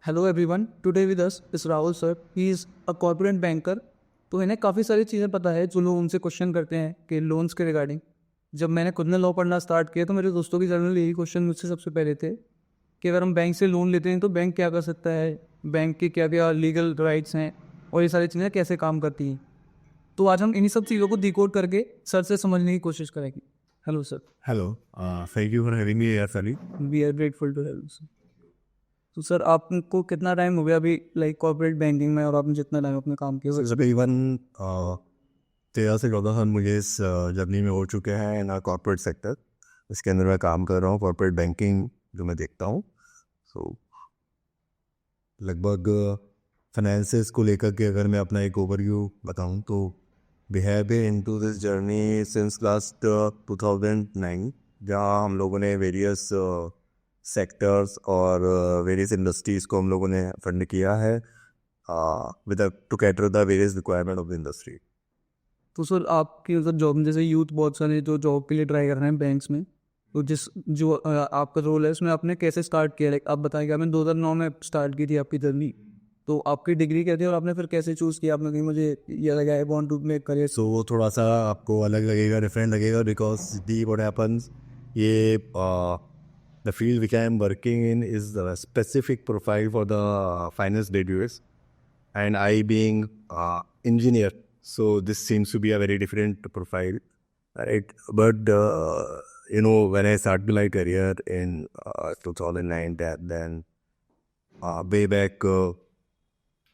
Hello everyone, today with us is Rahul sir. He is a corporate banker. तो इन्हें काफ़ी सारी चीज़ें पता है जो लोग उनसे क्वेश्चन करते हैं कि लोन्स के रिगार्डिंग। जब मैंने खुद ने लॉ पढ़ना स्टार्ट किया तो मेरे दोस्तों की जनरली यही क्वेश्चन मुझसे सबसे पहले थे कि अगर हम बैंक से लोन लेते हैं तो बैंक क्या कर सकता है, बैंक के क्या क्या लीगल राइट्स हैं और ये सारी चीज़ें कैसे काम करती हैं। तो आज हम इन्हीं सब चीज़ों को डिकोड करके सर से समझने की कोशिश करेंगे। Hello sir. Hello, thank you for having me here, Sunny. We are grateful to have you sir. तो सर आपको कितना टाइम हो गया अभी लाइक कॉर्पोरेट बैंकिंग में, और आपने जितना टाइम अपने काम किया हुआ? तकरीबन 13 से 14 साल मुझे इस जर्नी में हो चुके हैं इन कॉर्पोरेट सेक्टर। इसके अंदर मैं काम कर रहा हूँ, कॉर्पोरेट बैंकिंग जो मैं देखता हूँ। सो लगभग फाइनेंसेस को लेकर के अगर मैं अपना एक ओवरव्यू बताऊँ तो we have been into this journey since last 2009, जहाँ हम लोगों ने वेरियस सेक्टर्स और वेरियस इंडस्ट्रीज़ को हम लोगों ने फंड किया है to cater the various requirement of the industry. तो सर आपकी उधर जॉब में जैसे यूथ बहुत सारे जो जॉब के लिए ट्राई कर रहे हैं बैंक्स में, तो आपका रोल है उसमें आपने कैसे स्टार्ट किया? लाइक आप बताएंगे, आपने 2009 में स्टार्ट की थी आपकी जर्नी, तो आपकी डिग्री क्या थी और आपने फिर कैसे चूज़ किया? आपने कहीं मुझे ये लगा I want to make career. So वो थोड़ा सा आपको अलग लगेगा, डिफरेंट लगेगा, बिकॉज दी व्हाट हैपन्स ये the field which I am working in is specific profile for the finance graduates, and I being engineer, so this seems to be a very different profile, right? But when I started my career in 2009, then way back,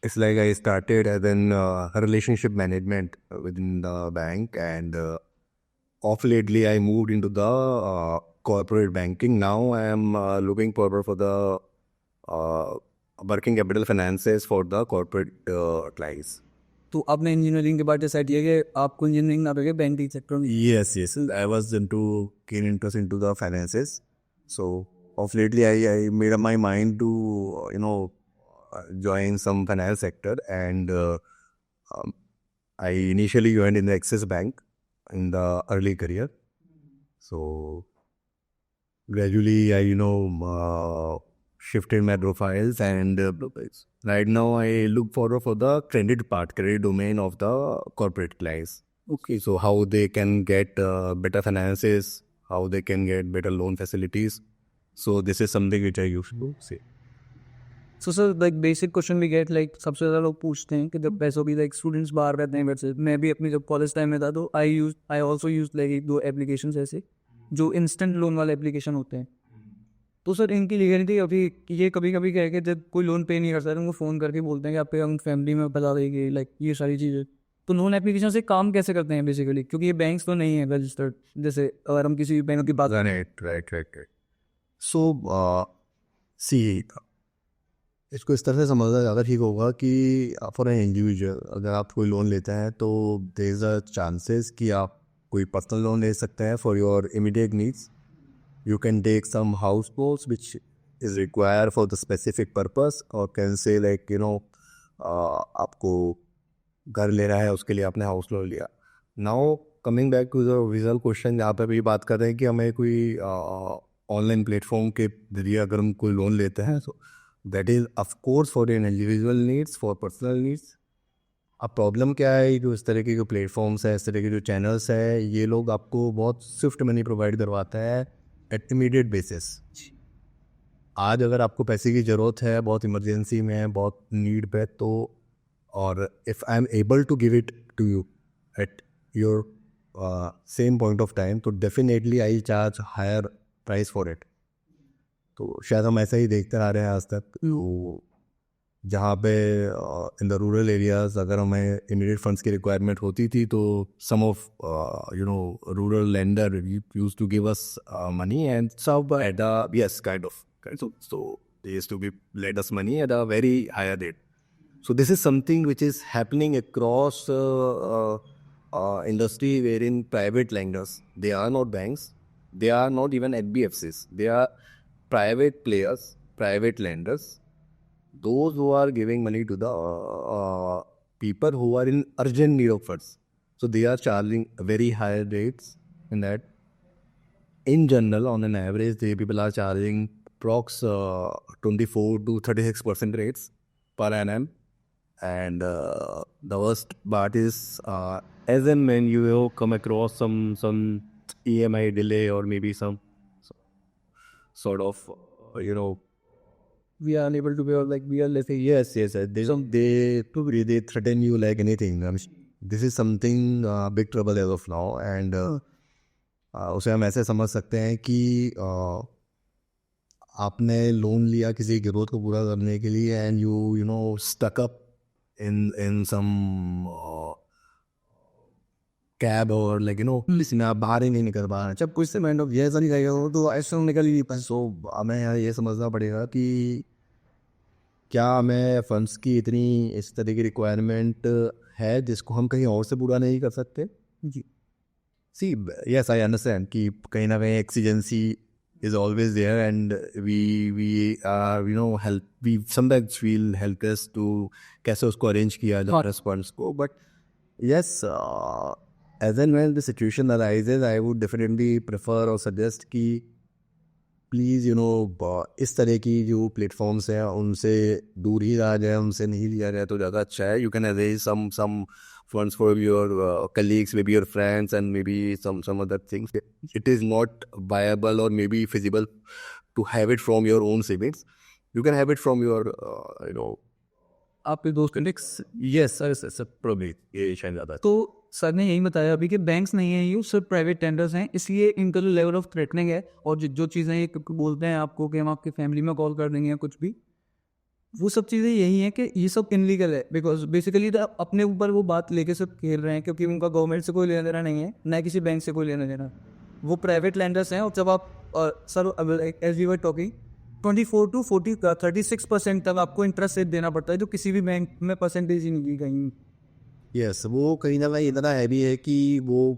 it's like I started as an relationship management within the bank, and off lately I moved into the corporate banking. Now I am looking forward for the uh, working capital finances for the corporate clients. तो आपने engineering के बाद decide किया कि आपको engineering ना करके banking sector में? Yes. I was keen interest into the finances. So of lately, I made up my mind to join some finance sector, and um, I initially joined in the Axis Bank in the early career. So gradually, I shifted my profiles, and right now I look forward for the credit domain of the corporate clients. Okay, so how they can get better finances, how they can get better loan facilities. So this is something which I used to say. So sir like basic question भी get like सबसे ज़्यादा लोग पूछते हैं कि जब पैसों की लाइक स्टूडेंट्स बाहर रहते हैं वैसे मैं भी अपनी जब कॉलेज टाइम में था तो आई ऑल्सो यूज लाइक एक दो एप्लीकेशन ऐसे जो इंस्टेंट लोन वाले एप्लीकेशन होते हैं। तो सर इनकी लीगलिटी अभी ये कभी कभी क्या है कि जब कोई लोन पे नहीं कर सकते उनको फ़ोन करके बोलते हैं कि आपके हम फैमिली में बता देंगे, लाइक ये सारी चीज़ें। तो लोन एप्लीकेशन से काम कैसे करते हैं बेसिकली, क्योंकि ये बैंक्स तो नहीं है रजिस्टर्ड, जैसे अगर हम किसी बैंक की बात। Right. So see, इसको इस तरह से समझना ज़्यादा ठीक होगा कि फॉर एन इंडिविजुअल अगर आप कोई लोन लेते हैं तो देयर इज़ अ चांसेस कि आप कोई पर्सनल लोन ले सकते हैं for your immediate needs. You can take some house loans which is required for the specific purpose, or can say like आपको घर लेना है उसके लिए आपने हाउस लोन लिया. Now coming back to the original question, यहाँ पे भी बात कर रहे हैं कि हमें कोई ऑनलाइन प्लेटफॉर्म के जरिए अगर हम कोई लोन लेते हैं तो that is of course for an individual needs, for personal needs. अब प्रॉब्लम क्या है, जो इस तरह के जो प्लेटफॉर्म्स है, इस तरह के जो चैनल्स है, ये लोग आपको बहुत स्विफ्ट मनी प्रोवाइड करवाते हैं एट इमीडिएट बेसिस. आज अगर आपको पैसे की ज़रूरत है, बहुत इमरजेंसी में है, बहुत नीड पे, तो और if I am able to give it to you at your same point of time, तो definitely I charge higher price for it. तो शायद हम ऐसा ही देखते आ रहे हैं आज तक. तो जहाँ पे इन द रूरल एरियाज़ अगर हमें इमीडिएट फंड्स की रिक्वायरमेंट होती थी तो some of rural lender use to give us money, and सब at a yes kind of so they used to be lend us money at a very higher rate. So this is something which is happening across industry, wherein private lenders, they are not banks, they are not even NBFCs, they are private players, private lenders, those who are giving money to the people who are in urgent need of funds. So they are charging very high rates in that. In general, on an average, the people are charging approx 24 to 36% rates per annum. And the worst part is as and when you come across some EMI delay or maybe some sort of we are unable to pay, or like we are less. yes, they threaten you like anything. This is something big trouble as of now. And उसे हम ऐसे समझ सकते हैं कि आपने loan लिया किसी ज़रूरत को पूरा करने के लिए, and you know stuck up in some cab और लाइक इसमें आप बाहर ही नहीं निकल पा रहे, जब कुछ से माइंड ऑफ ये ऐसा नहीं करेगा तो ऐसा निकल ही नहीं पाए. सो हमें यहाँ ये समझना पड़ेगा कि क्या हमें फंड्स की इतनी इस तरह की रिक्वायरमेंट है जिसको हम कहीं और से पूरा नहीं कर सकते. जी. See, yes, I understand कि कहीं ना कहीं exigency is always there, and we sometimes feel helpless to कैसे उसको arrange किया जाए response को. But yes, as and when the situation arises, I would definitely prefer or suggest कि प्लीज़ इस तरह की जो प्लेटफॉर्म्स हैं उनसे दूर ही रहा जाए, उनसे नहीं लिया जाए तो ज़्यादा अच्छा है. You can arrange some funds for your colleagues, maybe your friends, and maybe some other things. It is not viable or maybe feasible to have it from your own savings. You can have it from your आपके दोस्त yes, sir, probably ये शायद ज़्यादा. तो sir ने यही बताया अभी कि बैंक्स नहीं है, ये सिर्फ प्राइवेट टेंडर्स हैं, इसलिए इनका जो लेवल ऑफ थ्रेटनिंग है और जो चीज़ें ये बोलते हैं आपको कि हम आपकी फैमिली में कॉल कर देंगे या कुछ भी, वो सब चीज़ें यही हैं कि ये सब इनलीगल है. बिकॉज बेसिकली अपने ऊपर वो बात लेके सब खेल रहे हैं, क्योंकि उनका गवर्नमेंट से कोई लेना देना नहीं है, ना किसी बैंक से कोई लेना देना. वो प्राइवेट लैंडर्स हैं. और जब आप sir as we were talking 24 to 36% तक आपको इंटरेस्ट रेट देना पड़ता है, जो किसी भी बैंक में परसेंटेज ही नहीं कहीं. यस, वो कहीं ना कहीं इतना हैवी है कि वो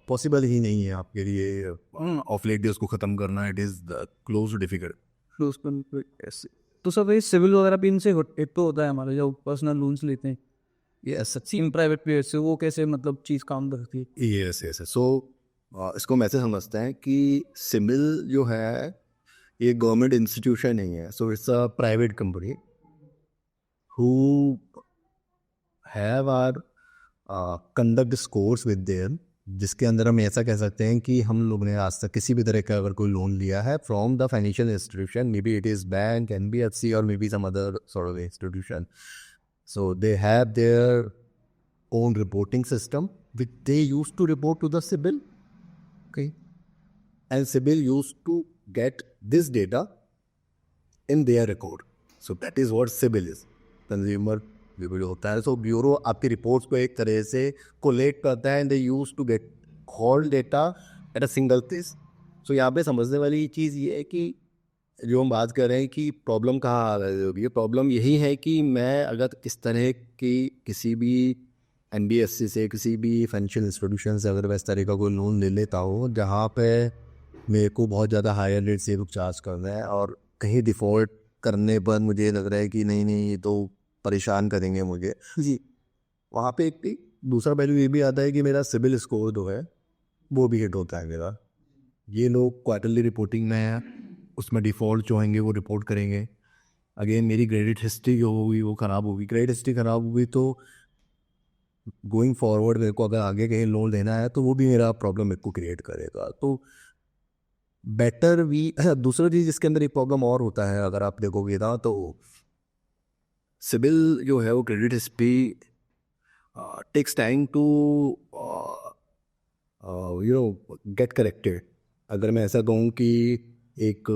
पॉसिबल ही नहीं है आपके लिए ऑफ लेट डेज को ख़त्म करना. It is close to difficult. तो सब ये सिविल वगैरह भी इनसे एक तो होता है हमारे जो पर्सनल लोन्स लेते हैं. यस, इन प्राइवेट पेयर से वो कैसे मतलब चीज़ काम करती है. यस. सो इसको हम ऐसे समझते हैं कि सिविल जो है ये गवर्नमेंट इंस्टीट्यूशन नहीं है. So it's a private company who have our conduct scores with there, जिसके अंदर हम ऐसा कह सकते हैं कि हम लोग ने आज तक किसी भी तरह का अगर कोई लोन लिया है from the financial institution, maybe it is bank, NBFC और maybe some other sort of institution, so they have their own reporting system which they use to report to the CIBIL. Okay, and CIBIL use to get this data in their record. So that is what CIBIL is, consumer bureau होता है. So bureau आपकी reports को एक तरह से collect करता है, and they used to get all data at a single place. So यहाँ पे समझने वाली चीज़ ये है कि जो हम बात कर रहे हैं कि प्रॉब्लम कहाँ आ रही होगी. प्रॉब्लम यही है कि मैं अगर इस तरह की किसी भी NBFC से, किसी भी फाइनेंशियल इंस्टीट्यूशन से अगर मैं इस तरह का कोई लोन ले लेता हूँ जहाँ पे मेरे को बहुत ज़्यादा हायर रेट से चार्ज करना है, और कहीं डिफ़ॉल्ट करने पर मुझे लग रहा है कि नहीं ये तो परेशान करेंगे मुझे जी, वहाँ पे एक दूसरा पहलू ये भी आता है कि मेरा सिबिल स्कोर जो है वो भी हिट होता है मेरा. ये लोग क्वार्टरली रिपोर्टिंग में है, उसमें डिफ़ॉल्ट जो होंगे वो रिपोर्ट करेंगे. अगेन मेरी क्रेडिट हिस्ट्री जो होगी वो ख़राब होगी. क्रेडिट हिस्ट्री ख़राब होगी तो गोइंग फॉरवर्ड मेरे को अगर आगे कहीं लोन लेना है तो वो भी मेरा प्रॉब्लम मेरे को क्रिएट करेगा. तो बेटर वी दूसरा चीज़ इसके अंदर एक प्रॉब्लम और होता है अगर आप देखोगे ना, तो सिबिल जो है वो credit history takes time to get corrected. अगर मैं ऐसा कहूँ कि एक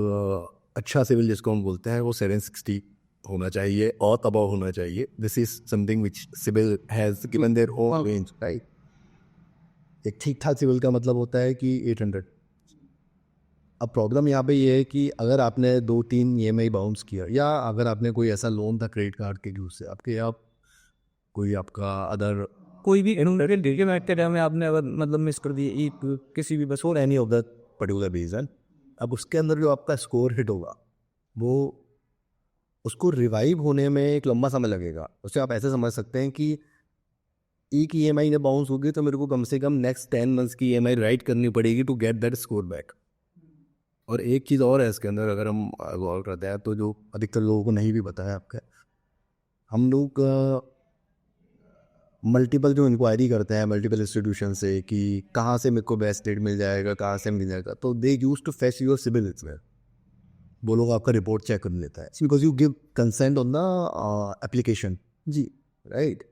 अच्छा सिबिल जिसको हम बोलते हैं वो 760 होना चाहिए और अबव होना चाहिए. This is something which CIBIL has given their own range, right. एक ठीक ठाक सिबिल का मतलब होता है कि 800. अब प्रॉब्लम यहाँ पे ये है कि अगर आपने 2-3 EMI बाउंस किया, या अगर आपने कोई ऐसा लोन था क्रेडिट कार्ड के यूज से आपके आप कोई आपका अदर कोई भी में आपने अगर मतलब मिस कर दिए किसी भी बस for any of the particular reason, अब उसके अंदर जो आपका स्कोर हिट होगा वो उसको रिवाइव होने में एक लंबा समय लगेगा. उससे आप ऐसे समझ सकते हैं कि एक EMI जब बाउंस होगी तो मेरे को कम से कम नेक्स्ट 10 मंथ्स की EMI राइट करनी पड़ेगी to get that score back. और एक चीज़ और है इसके अंदर, अगर हम गौर करते हैं तो जो अधिकतर लोगों को नहीं भी पता है आपका, हम लोग मल्टीपल जो इंक्वायरी करते हैं मल्टीपल इंस्टीट्यूशन से कि कहाँ से मेरे को बेस्ट रेट मिल जाएगा, कहाँ से मिल जाएगा, तो they use to fetch your CIBIL इसमें, वो लोग आपका रिपोर्ट चेक कर लेता है because you give consent on the application जी, राइट।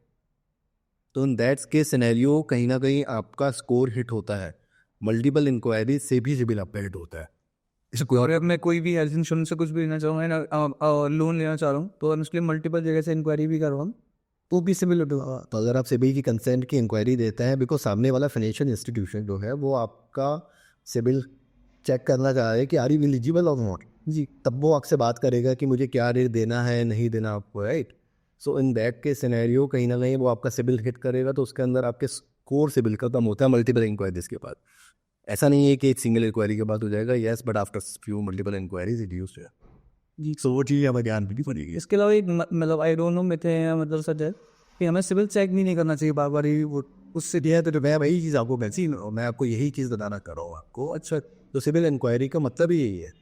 तो इन दैट्स के सिनेरियो कहीं ना कहीं आपका स्कोर हिट होता है, मल्टीपल इंक्वायरी से भी सिबिल आपका हिट होता है। इसे कोई और और अगर मैं कोई भी हेल्थ इंश्योरेंस से कुछ भी लेना चाहूँ मैं लोन लेना चाह रहा हूँ तो उसके लिए मल्टीपल जगह से इंक्वायरी भी करवाऊँ तो भी सिविल होगा। तो अगर आप सिबिल की कंसेंट की इंक्वायरी देते हैं बिकॉज सामने वाला फाइनेंशियल इंस्टीट्यूशन जो है वो आपका सिबिल चेक करना चाह रहा है कि आर यू एलिजिबल और नॉट जी, तब वो आपसे बात करेगा कि मुझे क्या रेट देना है नहीं देना आपको, राइट। सो इन दैट के सिनेरियो कहीं ना कहीं वो आपका सिबिल हिट करेगा, तो उसके अंदर आपके स्कोर सिबिल का कम होता है मल्टीपल इंक्वायरीज के बाद। ऐसा नहीं है कि एक सिंगल इंक्वायरी के बाद हो जाएगा, yes, but after few multiple inquiries it used है जी। सो वो चीज़ हमें ध्यान भी पड़ेगी। इसके अलावा एक मतलब आई डोंट नो मिथ है मतलब सच है कि हमें सिविल चेक भी नहीं करना चाहिए बार बार ही वो उससे दिया तो मैं वही चीज़ आपको वैसी मैं आपको यही चीज़ बताना कर रहा हूँ आपको। अच्छा, तो सिविल इंक्वायरी का मतलब ही यही है,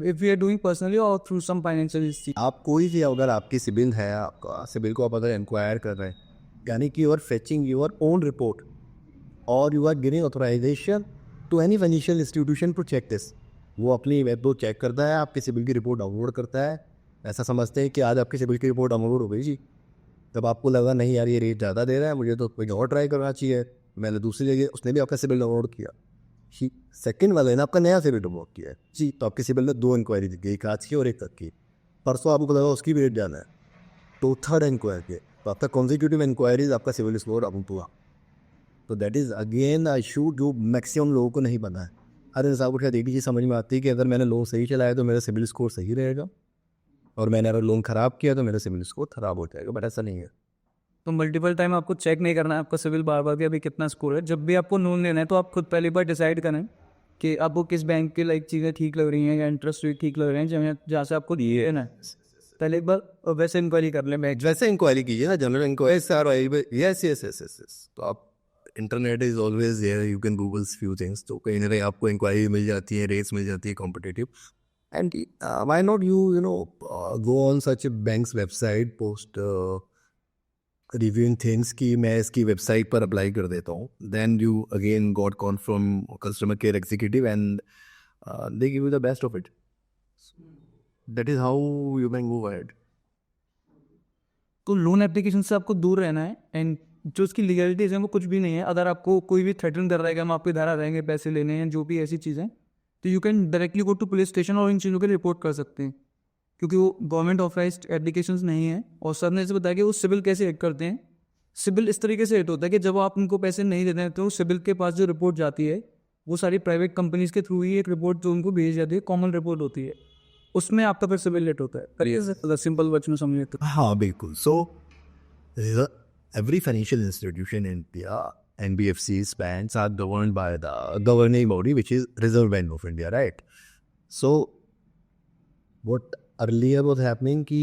if we are doing personally और थ्रू सम फाइनेंशियल इंस्टीट्यूट। आप कोई भी अगर आपकी सिबिल है, आपका सिबिल को आप अगर इंक्वायर कर रहे हैं, यानी कि you are fetching your own report और you are giving authorization to any financial institution to check this. वो अपनी वेब को चेक करता है, आपकी सिबिल की रिपोर्ट डाउनलोड करता है। ऐसा समझते हैं कि आज आपकी सिबिल की रिपोर्ट डाउनलोड हो गई जी, तब आपको लगा नहीं यार ये रेट ज़्यादा दे रहा है, मुझे तो कोई और ट्राई करना चाहिए, मैंने दूसरी जगह, उसने भी आपका सिबिल डाउनलोड किया, सेकंड वाले ने आपका नया सिबिल डाउनलोड किया है जी, तो आपकी सिबिल में दो इंक्वायरी दी गई, एक आज की और एक कल की। परसों आपको लगा उसकी भी रेट जाना है, तो थर्ड इंक्वायरी, तो आपका कॉन्जिक्यूटिव इंक्वायरीज आपका सिविल स्कोर अप हुआ। तो that is again a issue जो मैक्सिमम लोगों को नहीं पता है। हर इंसान को शायद एक ही चीज़ समझ में आती है कि अगर मैंने लोन सही चलाया तो मेरा सिविल स्कोर सही रहेगा, और मैंने अगर लोन ख़राब किया तो मेरा सिविल स्कोर ख़राब हो जाएगा, बट ऐसा नहीं है। तो मल्टीपल टाइम आपको चेक नहीं करना है आपका सिविल बार बार कि अभी कितना स्कोर है। जब भी आपको लोन लेना है तो आप खुद पहली बार डिसाइड करें कि आपको किस बैंक की लाइक चीज़ें ठीक लग रही हैं या इंटरेस्ट रेट ठीक लग रहे हैं जहाँ से आपको दिए ना है। पहले एक बार वैसे इंक्वायरी कर लें बैंक। वैसे इंक्वायरी कीजिए ना, general inquiry sir, yes yes yes yes yes. तो आप internet is always there, you can google few things, तो कहीं ना कहीं आपको इंक्वायरी मिल जाती है, रेट्स मिल जाती है competitive, and why not you know go on such banks website, post reviewing things कि मैं इसकी वेबसाइट पर अप्लाई कर देता हूँ, then you again got call from customer care executive and they give you the best of it. That is how you can go ahead. तो loan application से आपको दूर रहना है एंड जो उसकी लीगलिटीज हैं वो कुछ भी नहीं है। अगर आपको कोई भी थ्रेटन कर रहा है कि हम आपके घर आ रहेंगे पैसे लेने हैं जो भी ऐसी चीज़ें, तो you can directly go to police station और इन चीज़ों के रिपोर्ट कर सकते हैं क्योंकि वो गवर्नमेंट ऑथराइज्ड एप्लीकेशंस नहीं है। और सर ने ऐसे बताया कि वो सिबिल कैसे हिट करते हैं। सिबिल इस तरीके से हिट होता है कि जब आप उनको पैसे नहीं देते हैं तो सिबिल के पास जो रिपोर्ट जाती है वो सारी प्राइवेट कंपनीज के थ्रू ही एक रिपोर्ट जो उनको भेज जाती है, कॉमन रिपोर्ट होती है, उसमें आपका फिर सिबिल हिट होता है। करिए सिंपल वर्ड्स में समझिए तो। हाँ बिल्कुल। सो every financial institution in India, NBFCs, banks are governed by the governing body, which is Reserve Bank of India, right? So, what earlier was happening कि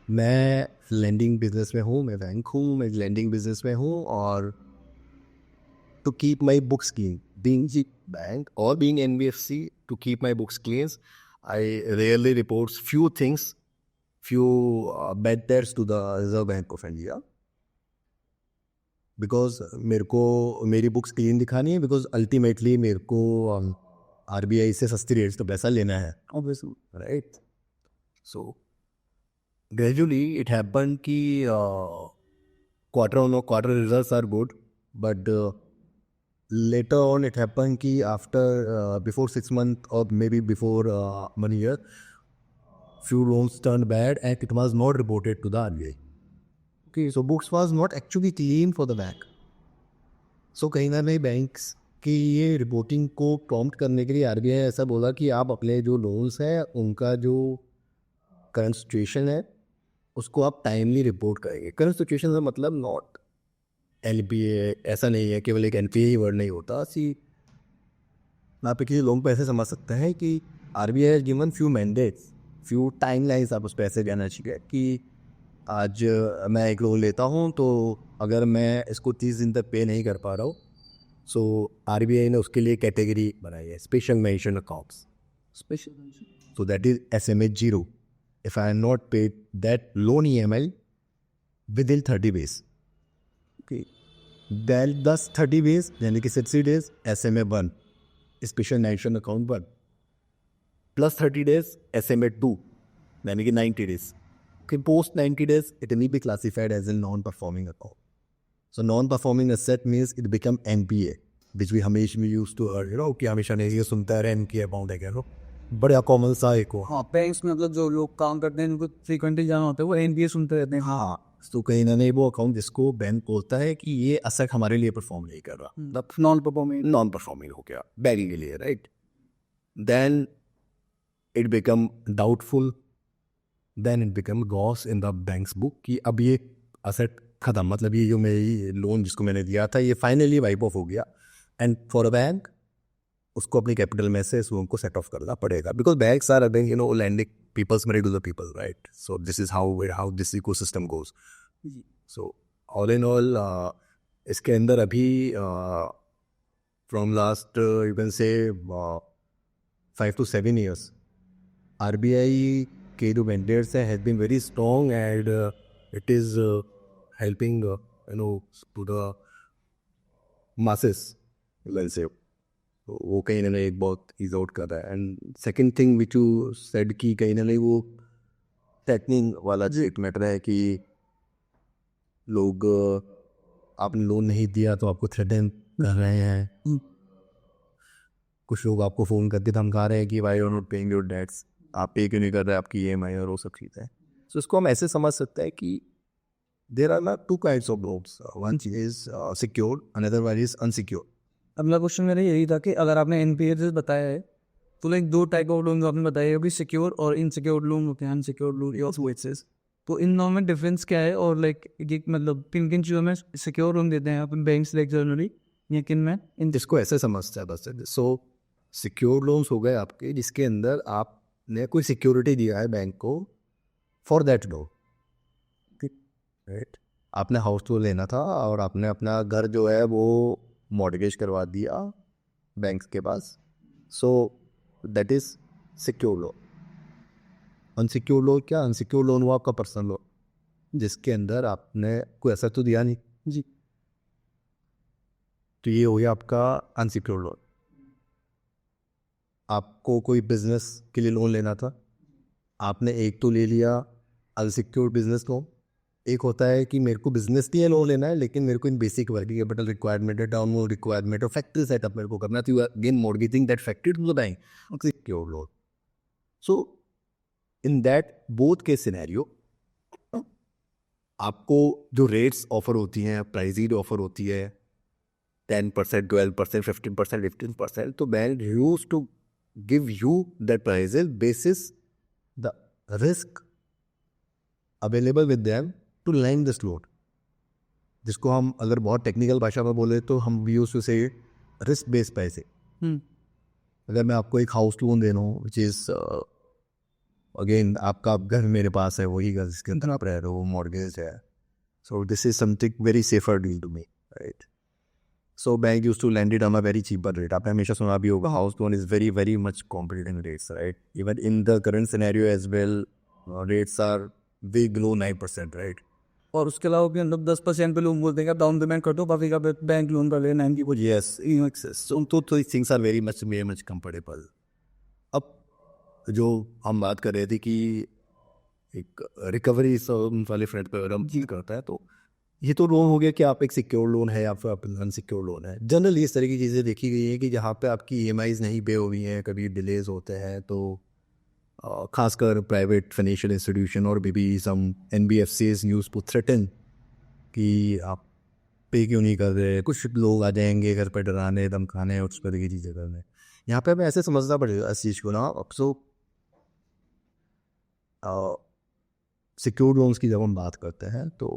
मैं lending business में हूँ, मैं बैंक हूँ, मैं lending business में हूँ, और to keep my books clean, being the bank or being NBFC, to keep my books clean, I rarely report few things, few bad debts to the Reserve Bank of India, because मेरे को मेरी books clean दिखानी है, because ultimately मेरे को RBI से सस्ती rates तो पैसा लेना है, obviously, right. So gradually it happen कि quarter on quarter results are good, but later on it happened कि after before 6 months or maybe before 1 year, few loans turned bad and it was not reported to the RBI. Okay, so books was not actually clean for the bank. So कहीं ना कहीं banks की ये reporting को prompt करने के लिए RBI ऐसा बोला कि आप अपने जो लोन्स हैं उनका जो करंट सिचुएशन है उसको आप टाइमली रिपोर्ट करेंगे। करंट सिचुएशन का मतलब नॉट LPA, ऐसा नहीं है, केवल एक NPA ही वर्ड नहीं होता। आप किसी लोन पर ऐसे समझ सकते हैं कि RBI has given few mandates, few timelines आप उस पर ऐसे जाना चाहिए कि आज मैं एक लोन लेता हूँ तो अगर मैं इसको 30 दिन तक पे नहीं कर पा रहा हूँ सो RBI ने उसके लिए कैटेगरी बनाई है, special mention accounts. Special So that is SMA 0. If I am not paid that loan EMI within 30 days. Okay. Then 30 days, यानी कि 60 days, SMA 1, Special Mention Account 1. Plus 30 days, SMA 2, यानी कि 90 days. Okay, post 90 days, it will be classified as a non-performing account. So non-performing asset means it become NPA, which we हमेशा used to hear, कि हमेशा नहीं ये सुनता है NPA account है क्या, बड़ा कॉमन सा एक हो. हाँ बैंक्स में मतलब जो लोग काम करते हैं उनको फ्रीक्वेंटली जाना होता है वो एनपीए सुनते रहते हैं. हाँ, तो कहीं ना नहीं वो अकाउंट जिसको बैंक बोलता है कि ये असेट हमारे लिए परफॉर्म नहीं कर रहा, मतलब नॉन परफॉर्मिंग हो गया बैंक के लिए, right. Then it become doubtful, then it become goes in the banks book कि अब ये असेट खत्म, मतलब ये जो मेरी लोन जिसको मैंने दिया था ये फाइनली वाइप ऑफ हो गया. एंड फॉर अ बैंक उसको अपनी कैपिटल में से इस लोन को सेट ऑफ करना पड़ेगा, because banks are lending peoples money to the people, right. So this is how this ecosystem goes. So all in all इसके अंदर अभी फ्रॉम लास्ट यू कैन से 5 to 7 years RBI के जो mandates हैं has been very strong and it is helping to the masses, let's say. वो कहीं ना नहीं एक बहुत ईज आउट कर रहा है. And second thing which you said कि कहीं ना नहीं वो थ्रेटनिंग वाला जो एक मैटर है कि लोग आपने लोन नहीं दिया तो आपको थ्रेटन कर रहे हैं. कुछ लोग आपको फ़ोन करके धमका रहे हैं कि why you are not paying your debts, आप पे क्यों नहीं कर रहे आपकी EMI और वो सब चीज़ें. सो इसको हम ऐसे समझ सकते हैं कि देर आर ना 2 kinds of loans, one is secured, another one is unsecured. अगला क्वेश्चन मेरा यही था कि अगर आपने एनपीए से बताया है तो लाइक 2 टाइप ऑफ लोन आपने बताया है कि सिक्योर और इनसिक्योर लोन होते हैं, अनसिक्योर्ड लोन या वेसेस. तो इन दोनों में डिफरेंस क्या है और लाइक ये मतलब किन किन चीज़ों में सिक्योर लोन देते हैं अपन बैंक्स लाइक जनरली या किन में इन इसको ऐसे समझते हैं बस. सो सिक्योर्ड लोन्स हो गए आपके जिसके अंदर आपने कोई सिक्योरिटी दिया है बैंक को फॉर दैट लोन, राइट. आपने हाउस लोन लेना था और आपने अपना घर जो है वो मॉर्गेज करवा दिया बैंक के पास, so that is secure loan. Unsecure loan क्या, अनसिक्योर लोन वो आपका पर्सनल लोन जिसके अंदर आपने कोई असर तो दिया नहीं जी, तो ये हो गया आपका अनसिक्योर लोन. आपको कोई बिजनेस के लिए लोन लेना था, आपने एक तो ले लिया अनसिक्योर्ड बिजनेस लोन. एक होता है कि मेरे को बिजनेस के लिए लोन लेना है लेकिन मेरे को in basic working capital requirement है, टर्म लोन रिक्वायरमेंट और फैक्ट्री सेटअप मेरे को करना था, again mortgaging that factory to the bank, secured loan. So in that both के सिनेरियो आपको जो रेट्स ऑफर होती हैं, प्राइजेड ऑफर होती है 10%, 12%, 15%, 15%, तो bank use to give you that prices basis the risk available with them to lend this loan, जिसको हम अगर बहुत टेक्निकल भाषा में बोले तो हम यूज टू से रिस्क बेस्ड पैसे. अगर मैं आपको एक हाउस लोन दे रहा हूँ विच इज़ अगेन आपका घर मेरे पास है, वही घर जिसके अंदर आप रह रहे हो, मॉर्गेज है, so this is something very safer deal to me, right. So bank use to lend it on a very cheaper rate. आपने हमेशा सुना भी होगा house loan is very very much competitive rates, right. Even in the current scenario as well rates are way below 9%, right. और उसके अलावा भी मतलब 10% पे लोन बोलते हैं कि आप डाउन पेमेंट कर दो बाकी का बैंक लोन कर ले 90%. Yes, so things are very much comfortable. अब जो हम बात कर रहे थे कि एक रिकवरी वाले फ्रंट पे अगर हम चीज करता है तो ये तो लोन हो गया कि आप एक सिक्योर लोन है या फिर आप अनसिक्योर लोन है. जनरली इस तरह की चीज़ें देखी गई हैं कि जहाँ पे आपकी EMIs नहीं पे हुई हैं, कभी डिलेज होते हैं, तो खासकर प्राइवेट फाइनेंशियल इंस्टीट्यूशन और मे सम NBFCs यूज टू थ्रेटन कि आप पे क्यों नहीं कर रहे. कुछ लोग आ जाएंगे घर पर डराने धमकाने उस तरह की चीज़ें करने. यहाँ पे हमें ऐसे समझना पड़ेगा इस चीज़ को ना. अब सो सिक्योर्ड लोन्स की जब हम बात करते हैं तो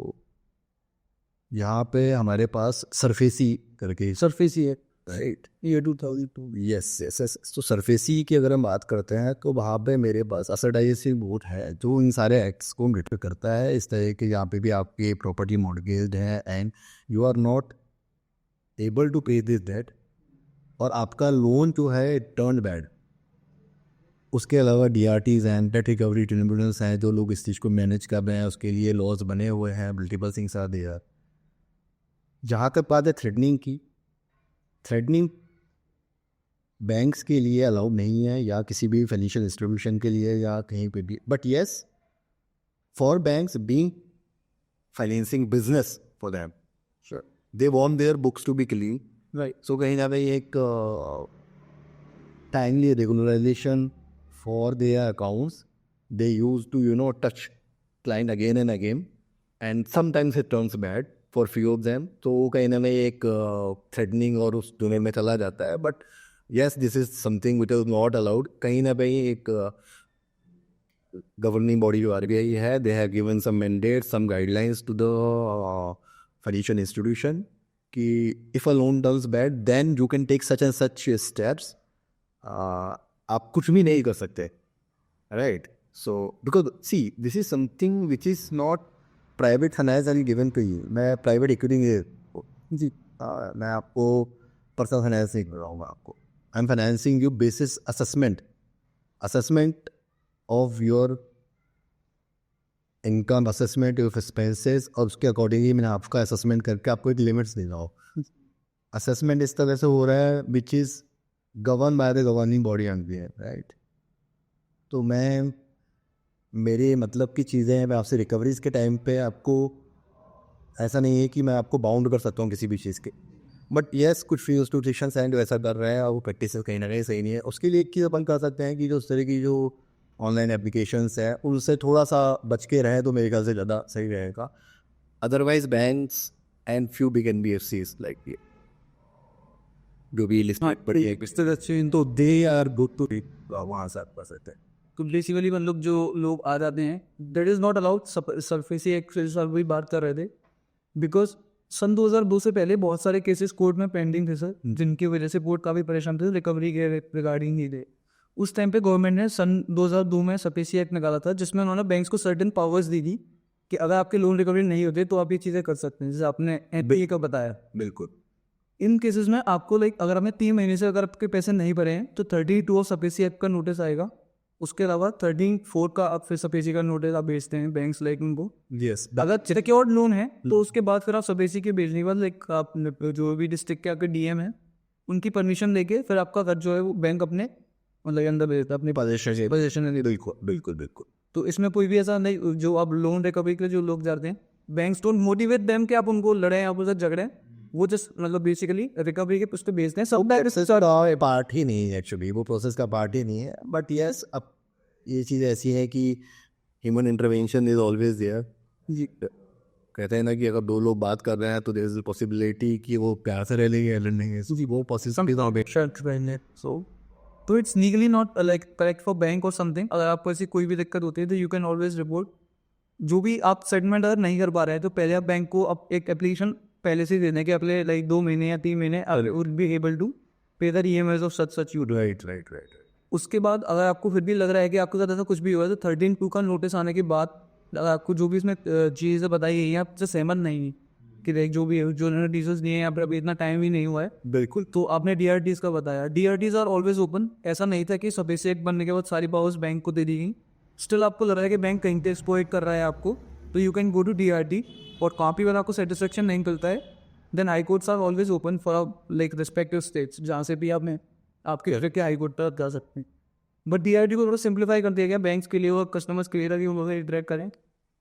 यहाँ पे हमारे पास सरफेसी करके सरफेस ही है, राइट, ये 2002. Yes yes yes. तो सरफेसी की अगर हम बात करते हैं तो वहाँ पे मेरे पास असरडाइजेशन बोर्ड है जो इन सारे एक्ट्स को मॉनिटर करता है. इस तरह के यहाँ पे भी आपकी प्रॉपर्टी मॉर्गेज है and you are not able to pay this debt और आपका लोन जो है टर्न बैड, उसके अलावा DRTs हैं, डेट रिकवरी ट्रिब्यूनल्स हैं, जो लोग इस चीज़ को मैनेज कर रहे हैं, उसके लिए लॉज बने हुए हैं, मल्टीपल थिंग्स आर देयर। जहाँ तक बात है थ्रेटनिंग की, थ्रेटनिंग बैंक्स के लिए अलाउड नहीं है या किसी भी फाइनेंशियल इंस्टीट्यूशन के लिए या कहीं पे भी, but yes for banks being financing business for them, they want their books to be clean, right. सो कहीं ना कहीं एक timely regularization for their accounts. They used to, touch client again and again, and sometimes it turns bad for few of them. तो कहीं ना कहीं एक threatening और उस दुनिया में चला जाता है. But yes, this is something which is not allowed. कहीं ना कहीं एक governing body जो RBI है, they have given some mandates, some guidelines to the financial institution कि if a loan does bad, then you can take such and such steps. आप कुछ भी नहीं कर सकते, right? So because see this is something which is not private finance and given to you. मैं private equity जी मैं आपको पर्सनल फाइनेंस नहीं कर रहा हूँ आपको. I am financing you basis assessment of your income, assessment of expenses, और उसके अकॉर्डिंगली मैंने आपका असेसमेंट करके आपको एक लिमिट्स दे रहा हूँ. असेसमेंट इस तरह से हो रहा है which is govern by the governing body है, राइट? तो मैं मेरे मतलब की चीज़ें मैं आपसे रिकवरीज के टाइम पे आपको ऐसा नहीं है कि मैं आपको बाउंड कर सकता हूँ किसी भी चीज़ के, बट येस कुछ फ्री इंस्टीट्यूशंस हैं जो ऐसा कर रहे हैं और वो प्रैक्टिस कहीं ना कहीं सही नहीं है. उसके लिए एक चीज़ अपन कर सकते हैं कि जो उस तरह की जो ऑनलाइन एप्लीकेशंस हैं उनसे थोड़ा सा बच के रहें तो मेरे ख्याल से ज़्यादा सही रहेगा. Otherwise banks and few big NBFCs like जो भी लिस्ट बड़ी है बिस्तर अच्छे तो दे आर गुड टू वहाँ से आप कर सकते हैं. तो बेसिकली मतलब जो लोग आ जाते हैं that is not allowed. SARFAESI access वही बात कर रहे थे बिकॉज सन 2002 से पहले बहुत सारे केसेस कोर्ट में पेंडिंग थे सर, जिनकी वजह से कोर्ट काफ़ी परेशान थे रिकवरी के रिगार्डिंग ही थे. उस टाइम पे गवर्नमेंट ने सन 2002 में सफेसी एक्ट निकाला था जिसमें उन्होंने बैंक्स को सर्टेन पावर्स दी थी कि अगर आपके लोन रिकवरी नहीं होते तो आप ये चीज़ें कर सकते हैं, जैसे आपने NPA का बताया. बिल्कुल. इन केसेस में आपको अगर आपने 3 महीने से अगर आपके पैसे नहीं भरे हैं तो 32 ऑफ सपेसी एक्ट का नोटिस आएगा. उसके अलावा 34 का आप फिर सपेसी का नोटिस आप भेजते हैं बैंक्स उनको. यस. अगर सिक्योर्ड लोन है तो उसके बाद फिर आप सपेसी के भेजने के बाद आप जो भी डिस्ट्रिक्ट के आपके DM है उनकी परमिशन लेके फिर आपका कर्ज जो है वो बैंक अपने अंदर भेज देता है अपनी पोजीशन में. बिल्कुल. तो इसमें कोई भी ऐसा नहीं, जो आप लोन रिकवरी के लिए जो लोग जाते हैं बैंक्स डोंट मोटिवेट देम कि आप उनको लड़ें आप उनसे झगड़ें. वो जस्ट मतलब बेसिकली रिकवरी के उस पर भेजते हैं. सब पार्ट ही नहीं है एक्चुअली, वो प्रोसेस का पार्ट ही नहीं है. बट यस अब ये चीज़ ऐसी है कि human intervention is always there. कहते हैं ना कि अगर दो लोग बात कर रहे हैं तो देयर इज पॉसिबिलिटी कि वो प्यार से रह लेंगे या लड़ेंगे. वो पॉसिबल. तो it's legally not correct for bank और समथिंग. अगर आपको ऐसी कोई भी दिक्कत होती है तो यू कैन ऑलवेज रिपोर्ट. जो भी आप सेटलमेंट अगर नहीं कर पा रहे हैं तो पहले आप बैंक को अब एक एप्लीकेशन पहले से देने के अपने 2 महीने या 3 महीने वुड बी एबल टू पे the EMIs of such you. Right. उसके बाद अगर आपको फिर भी लग रहा है कि आपके साथ ऐसा कुछ भी हुआ है तो 13(2) का नोटिस आने के बाद अगर आपको जो भी इसमें चीज़ें बताई गई हैं आपसे सहमत नहीं है कि जो भी जो उन्होंने डिटेल्स दिए हैं यहाँ पर अभी इतना टाइम ही नहीं हुआ है. बिल्कुल. तो आपने DRTs का बताया. DRTs are always open. ऐसा नहीं था कि सफेसी एक्ट बनने के बाद सारी पावर्स बैंक को दे दी गई. स्टिल आपको लग रहा है कि बैंक कहीं पे एक्सप्लॉइट कर रहा है आपको तो you can go to DRT. और कॉपी पर आपको सेटिस्फेक्शन नहीं मिलता है then high courts are always open for respective states, जहाँ से भी आपने आपके घर के हाई कोर्ट तक जा सकते हैं. बट DRT को थोड़ा सिंप्लीफाई कर दिया गया बैंक्स के लिए और कस्टमर्स के लिए ताकि वो इंटरेक्ट करें.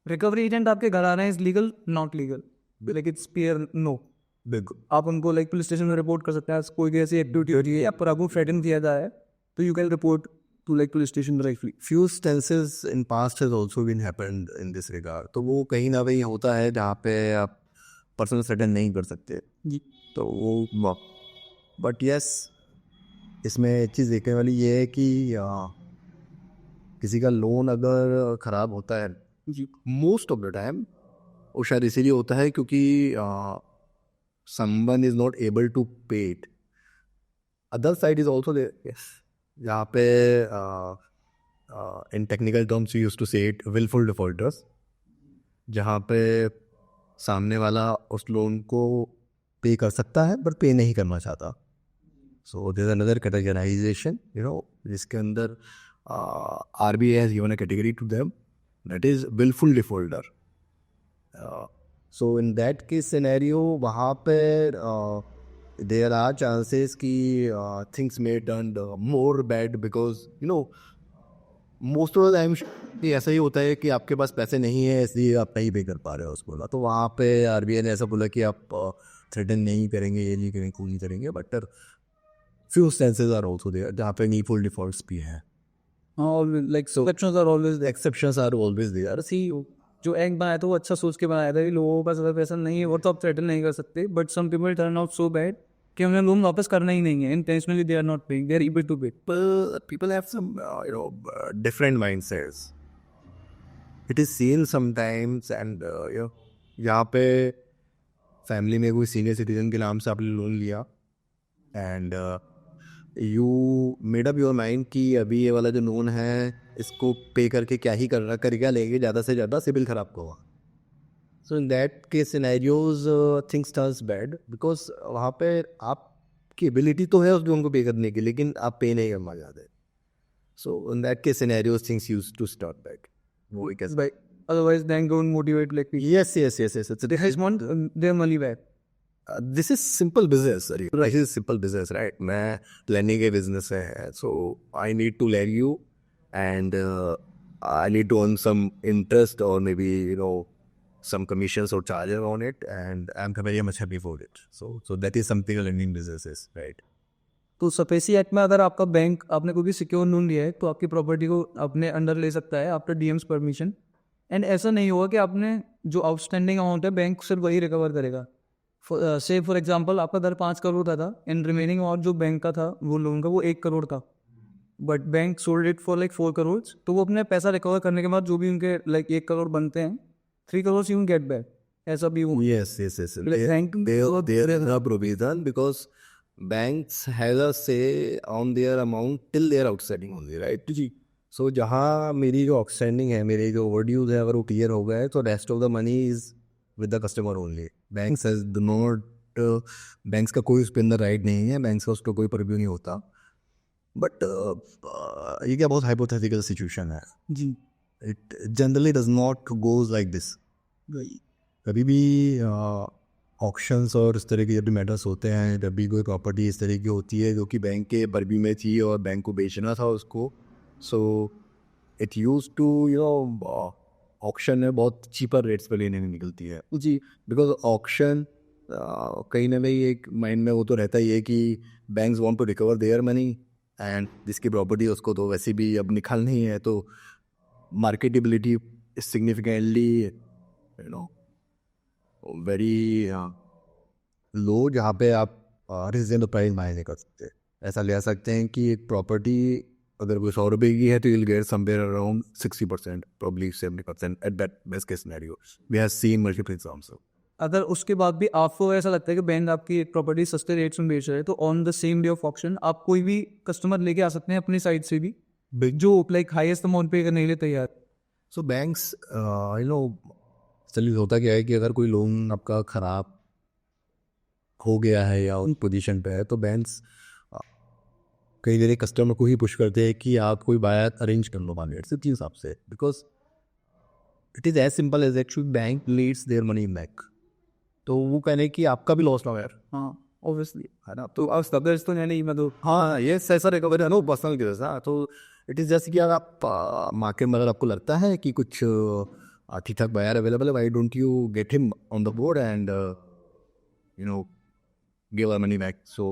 रिकवरी एजेंट आपके घर आ रहे हैं is legal not legal it's fair no. बिल्कुल. आप उनको पुलिस स्टेशन में रिपोर्ट कर सकते हैं. कोई ऐसी एक्टिविटी हो रही है या पर आपको थ्रेटन किया जाए है तो you can report to police station directly. Few instances in past has also been happened in this regard. तो वो कहीं ना कहीं होता है जहाँ पे आप पर्सनल थ्रेटन नहीं कर सकते जी. तो वो बट यस इसमें एक चीज़ देखने वाली ये है कि किसी का लोन अगर ख़राब होता है जी. मोस्ट ऑफ द टाइम वो शायद इसीलिए होता है क्योंकि someone is not able to pay it. Other side is also there. Yes. जहाँ पे in technical terms you used to say it willful defaulters, जहाँ पे सामने वाला उस लोन को पे कर सकता है पर पे नहीं करना चाहता. सो देयर अनदर कैटेगराइजेशन जिसके अंदर RBI has given a category to them, that is wilful defaulter. So in that case scenario वहाँ पे देयर आर चांसेस कि things may turn more bad because most of the time ऐसा ही होता है कि आपके पास पैसे नहीं है इसलिए आप नहीं पे कर पा रहे हो उसको. तो वहाँ पे RBI ने ऐसा बोला कि आप थ्रेटन नहीं करेंगे, ये नहीं करेंगे, वो नहीं करेंगे. But few senses are also there जहाँ पे नीडफुल डिफॉल्ट्स भी हैं. Like exceptions are always there. Exceptions are always there. See जो एक बनाया था वो अच्छा सोच के बनाया था कि लोगों के पास अगर पैसा नहीं है वो तो आप थ्रेटन नहीं कर सकते, but some people turn out so bad कि उन्हें लोन वापस करना ही नहीं है. Intentionally they are not paying, they are able to pay. People have some different mindsets. It is seen sometimes and यहाँ पे फैमिली में कोई सीनियर सिटीजन के नाम से आपने लोन लिया and you made up your mind कि अभी ये वाला जो लोन है इसको पे करके क्या ही करेगा लेंगे, ज़्यादा से ज़्यादा सिबिल खराब होगा. So in that case scenarios things turns bad because वहाँ पे आपकी एबिलिटी तो है उस लोन को पे करने की लेकिन आप पे नहीं करना चाहते. So in that case scenarios things use to start back. वो एक By otherwise then don't motivate like people. yes. It's They just want their money back. this is simple business. This is simple business, right? मैं lending के business है, so I need to lend you and I need to earn some interest or maybe some commissions or charges on it, and I'm very much happy for it. So that is something a lending business is, right? तो सपेसी act में अगर आपका bank आपने कोई भी secure loan लिया है तो आपकी प्रॉपर्टी को अपने अंडर ले सकता है आफ्टर DM's परमिशन. एंड ऐसा नहीं होगा कि आपने जो आउटस्टैंडिंग अमाउंट है बैंक सिर्फ वही रिकवर करेगा. से फॉर एग्जांपल आपका दर 5 करोड़ का था एंड रिमेनिंग और जो बैंक का था वो लोन का वो 1 करोड़ था, but bank sold it for like 4 crore. तो वो अपने पैसा रिकवर करने के बाद जो भी उनके लाइक 1 करोड़ बनते हैं 3 करोड़ यू गेट बैक. ऐसा भी हुआ. Yes. There is a provision because banks has a say on their amount till their outstanding only, right? Ji. So जहाँ मेरी जो outstanding है, मेरे जो overdues है, अगर वो clear हो गए तो rest of the money is with the customer only. Banks has do not banks का कोई उस पर अंदर right नहीं है, banks का उस पर कोई purview नहीं होता. But ये क्या बहुत hypothetical situation है. जी. It generally does not goes like this. कभी भी ऑक्शंस और इस तरह के जब भी मैटर्स होते हैं, जब भी कोई प्रॉपर्टी इस तरह की होती है जो कि बैंक के परव्यू में थी और बैंक को बेचना था उसको, so it use to auction में बहुत चीपर रेट्स पे लेने में निकलती है. जी. बिकॉज ऑक्शन कहीं ना कहीं एक माइंड में वो तो रहता ही है कि banks want to recover their money and जिसकी प्रॉपर्टी उसको तो वैसे भी अब निकालनी ही है, तो मार्केटेबिलिटी सिग्निफिकेंटली वेरी लो, जहाँ पे आप रीजनेबल प्राइस माइंड नहीं कर सकते. ऐसा ले सकते हैं कि एक प्रॉपर्टी अगर वो 100 रुपये की है तो you'll get somewhere around 60%, probably 70% at that best case scenario. We have seen multiple examples. अगर उसके बाद भी आपको ऐसा लगता है कि बैंक आपकी एक प्रॉपर्टी सस्ते रेट्स में बेच रहे हैं तो on the same day of auction आप कोई भी कस्टमर लेके आ सकते हैं अपनी साइड से भी जो लाइक हाईएस्ट अमाउंट पे करने के लिए तैयार. सो बैंक्स चलिए होता क्या है कि अगर कोई लोन आपका ख़राब हो गया है या उन पोजीशन पे है तो बैंक्स कई मेरे कस्टमर को ही पुश करते हैं कि आप कोई बायर अरेंज कर लो मार्केट से हिसाब से, because it is as simple as actually bank leads their money back. तो वो कहने कि आपका भी लॉस ना हो यार. हाँ ऑब्वियसली है ना. तो अब स्टबर्स तो नहीं मैं तो हाँ ये ऐसा रिकवरी है ना पर्सनल केस. हाँ तो इट इज़ जैसे कि अगर आप मार्केट में अगर आपको लगता है कि कुछ ठीक ठाक बायर अवेलेबल है, why don't you get him on the board and give our money back. So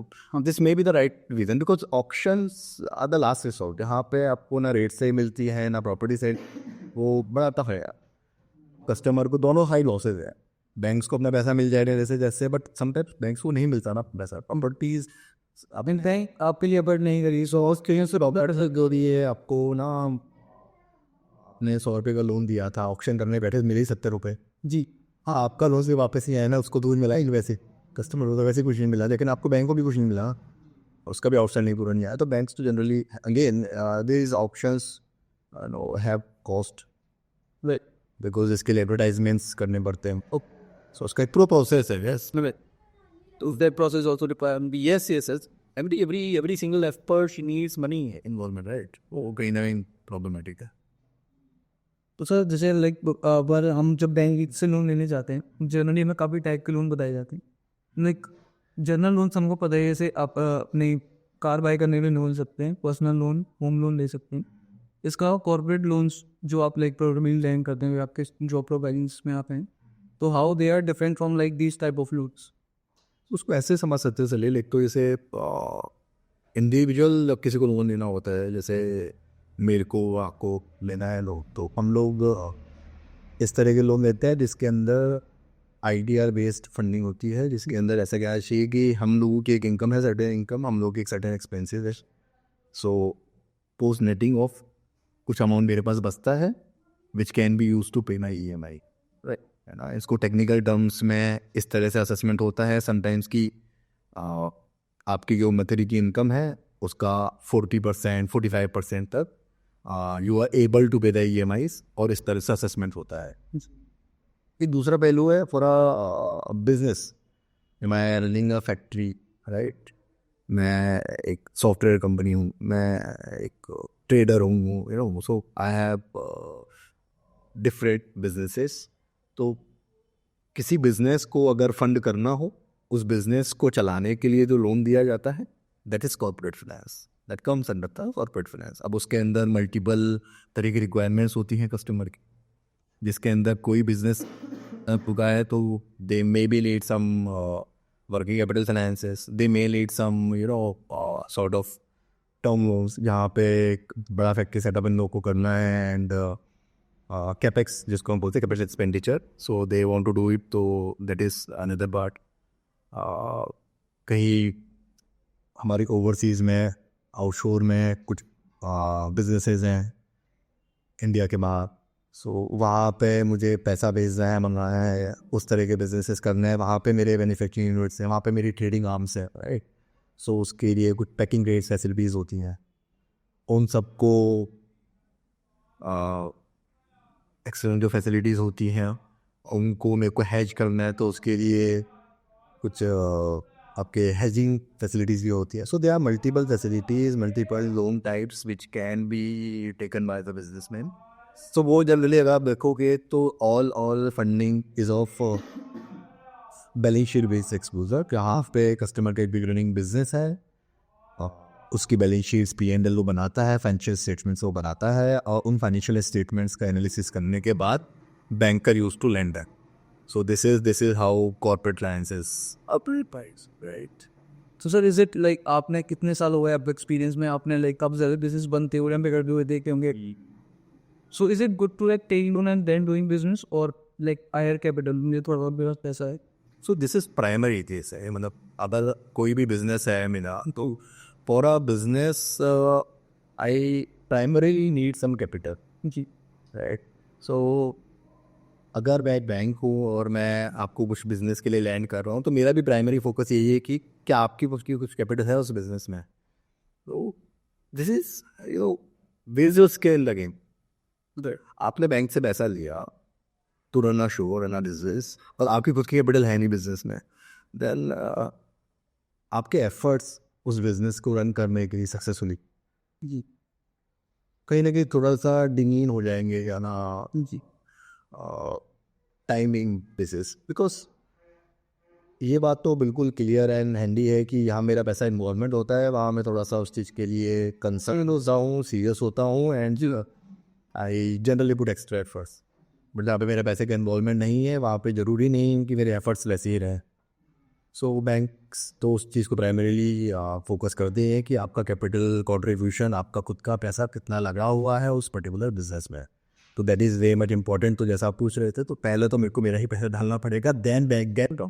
this may be the right reason because auctions are the last resort. जहाँ पे आपको ना रेट सही मिलती है ना प्रॉपर्टी सही, वो बड़ा टफ है यार. कस्टमर को दोनों हाई लॉसेज है. बैंक्स को अपना पैसा मिल जाएगा जैसे जैसे, बट समटाइम्स बैंक्स को नहीं मिलता ना पैसा. प्रॉपर्टीज अभी बैंक आपके लिए अफोर्ड नहीं करी. सो उसके से प्रॉपर्टी जो दी है आपको ना, आपने 100 रुपये का लोन दिया था, ऑक्शन करने बैठे मिले ही 70 रुपये. जी. हाँ आपका लोन से वापस नहीं आया ना, उसको दूर मिला ही वैसे कस्टमर को तो वैसे कुछ नहीं मिला, लेकिन आपको बैंक को भी कुछ नहीं मिला, उसका भी आउटस्टैंडिंग पूरा नहीं आया. तो बैंक्स तो generally again this options have cost because इसके लिए एडवर्टाइजमेंट्स करने पड़ते हैं. सो उसका एक प्रो प्रोसेस है. Yes So that process also require yes, yes, yes. Every single effort she needs money involvement, right? वो कहीं ना कहीं problematic है. तो सर जैसे लाइक पर हम जब बैंक से लोन लेने जाते हैं जनरली हमें काफ़ी टाइप के लोन बताए जाते हैं लाइक जनरल लोन हमको पता है जैसे आप अपनी कार बाय करने के लिए लोन ले सकते हैं, पर्सनल लोन, होम लोन ले सकते हैं. इसका कॉर्पोरेट लोन्स जो आप लाइक प्रोग्रामिंग लैंड करते हैं आपके जॉब प्रोफाइल्स में आप हैं, तो how they are different from like this type of loans. उसको ऐसे समझ सकते हो चलिए, एक तो जैसे इंडिविजुअल जब किसी को लोन लेना होता है, जैसे मेरे को आपको लेना है लोन, तो हम लोग इस तरह के लोन लेते हैं जिसके अंदर IDR बेस्ड फंडिंग होती है, जिसके अंदर ऐसा क्या चाहिए कि हम लोगों की एक इनकम है, सर्टेन इनकम, हम लोग की एक सर्टेन एक्सपेंसेस है. सो पोस्ट नेटिंग ऑफ कुछ अमाउंट मेरे पास बचता है which can be use to pay my EMI, है ना. इसको टेक्निकल टर्म्स में इस तरह से असेसमेंट होता है समटाइम्स कि आपकी जो मंथली की इनकम है उसका 40% 45% तक यू आर एबल टू पे द EMIs, और इस तरह से असेसमेंट होता है. एक दूसरा पहलू है फॉर अ बिजनेस. मैं रनिंग अ फैक्ट्री, राइट. मैं एक सॉफ्टवेयर कंपनी हूँ, मैं एक ट्रेडर हूँ, you know. So I have different businesses. तो किसी बिजनेस को अगर फंड करना हो, उस बिजनेस को चलाने के लिए जो लोन दिया जाता है, that is corporate finance, that comes under the corporate finance. अब उसके अंदर मल्टीपल तरह की रिक्वायरमेंट्स होती हैं कस्टमर की, जिसके अंदर कोई बिजनेस पुका है तो they may be need some working capital finances, they may need some you know sort of term loans, जहाँ पे एक बड़ा फैक्ट्री सेटअप इन लोगों को करना है, एंड कैपेक्स जिसको हम बोलते हैं capital expenditure, so they want to do it, तो दैट इज़ अनदर पार्ट. कहीं हमारी ओवरसीज़ में, आउटशोर में कुछ बिजनेसेस हैं इंडिया के बाहर, सो वहाँ पे मुझे पैसा भेजना है, मंगाना है, उस तरह के बिजनेसेस करने हैं. वहाँ पे मेरे मैन्युफैक्चरिंग यूनिट्स हैं, वहाँ पे मेरी ट्रेडिंग आर्म्स है, राइट. सो उसके लिए कुछ पैकिंग ग्रेड फैसिलिटीज़ होती हैं. उन सबको एक्सटर्नल जो फैसिलिटीज़ होती हैं उनको मेरे को हैज करना है, तो उसके लिए कुछ आपके हेजिंग फैसिलिटीज़ भी होती है. So they are multiple facilities, multiple loan types which can be taken by the businessman. So वो जनरली अगर आप देखोगे तो all funding is of balance sheet based exposure. यहाँ पे कस्टमर का एक बिगिनिंग बिजनेस है, उसकी बैलेंस शीट्स P&L वो बनाता है, फाइनेंशियल स्टेटमेंट्स वो बनाता है, और उन फाइनेंशियल स्टेटमेंट्स का एनालिसिस करने के बाद banker use to lend that. So this is how corporate finances operates, right? तो सर इज इट लाइक आपने कितने साल हो गए आप एक्सपीरियंस में, आपने लाइक कब ज़्यादा बिजनेस बनते हुए पे करते हुए देखे होंगे. So is it good to like take loan and then doing business, और लाइक हायर कैपिटल मुझे थोड़ा बहुत मेरे पास पैसा है. So this is primary case है, मतलब अगर कोई भी बिजनेस है मेरा, तो for a business I primarily need some capital, जी. राइट. सो अगर मैं एक बैंक हूँ और मैं आपको कुछ बिजनेस के लिए लैंड कर रहा हूँ, तो मेरा भी प्राइमरी फोकस यही है कि क्या आपकी उसकी कुछ कैपिटल है उस बिजनेस में. तो this is you know with your scale the game. आपने बैंक से पैसा लिया to run a show, run a business, और आपकी खुद की कैपिटल है नहीं बिजनेस में, देन आपके एफर्ट्स उस बिजनेस को रन करने के लिए सक्सेसफुली जी. कहीं ना कहीं थोड़ा सा डिंगीन हो जाएंगे, या ना जी. Timing basis. बिकॉज ये बात तो बिल्कुल क्लियर एंड हैंडी है कि यहाँ मेरा पैसा इन्वॉल्वमेंट होता है, वहाँ मैं थोड़ा सा उस चीज़ के लिए कंसर्न होता हूँ, सीरियस होता हूँ, and I generally put extra efforts. But जहाँ पे मेरे पैसे का इन्वॉल्वमेंट नहीं है, वहाँ पे ज़रूरी नहीं कि मेरे एफर्ट्स वैसे ही रहें. सो बैंक्स तो उस चीज़ को प्राइमरीली फोकस करते हैं कि आपका कैपिटल कॉन्ट्रीब्यूशन, आपका खुद का पैसा कितना लगा हुआ है उस पर्टिकुलर बिजनेस में. तो that is very much important. तो जैसा आप पूछ रहे थे, तो पहले तो मेरे को मेरा ही पैसा डालना पड़ेगा, then bank get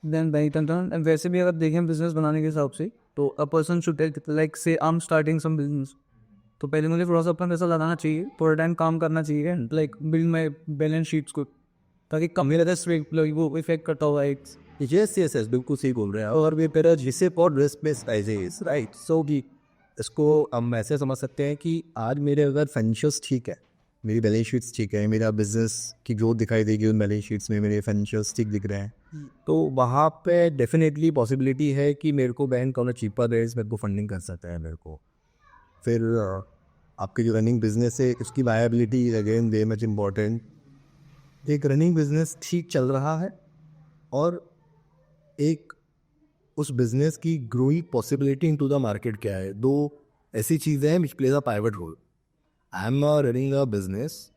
then bank turn. वैसे भी अगर देखें बिजनेस बनाने के हिसाब से, तो a person should like say I am starting some business, तो पहले मुझे थोड़ा सा अपना पैसा लगाना चाहिए, थोड़ा टाइम काम करना चाहिए, like build my balance sheets को, ताकि कम मेरा वो इफेक्ट करता हुआ एक. यस यस यस, बिल्कुल सही बोल रहे हैं. और वे मेरा जिसे for risk based prices, right. So कि इसको हम ऐसे समझ सकते हैं कि आज मेरे अगर फाइनेंशियल्स ठीक है, मेरी बैलेंस शीट्स ठीक है, मेरा बिजनेस की ग्रोथ दिखाई देगी उन बैलेंस शीट्स में, मेरे फाइनेंशियल्स ठीक दिख रहे हैं, तो वहाँ पे डेफिनेटली पॉसिबिलिटी है कि मेरे को bank on a cheaper rates मेरे को फंडिंग कर सकता है मेरे को। फिर आपके जो रनिंग बिजनेस है उसकी viability is again very much important. एक रनिंग बिजनेस ठीक चल रहा है और एक उस बिजनेस की growing possibility into the market क्या है, दो ऐसी चीज़ें हैं which plays a pivot role. I am running a business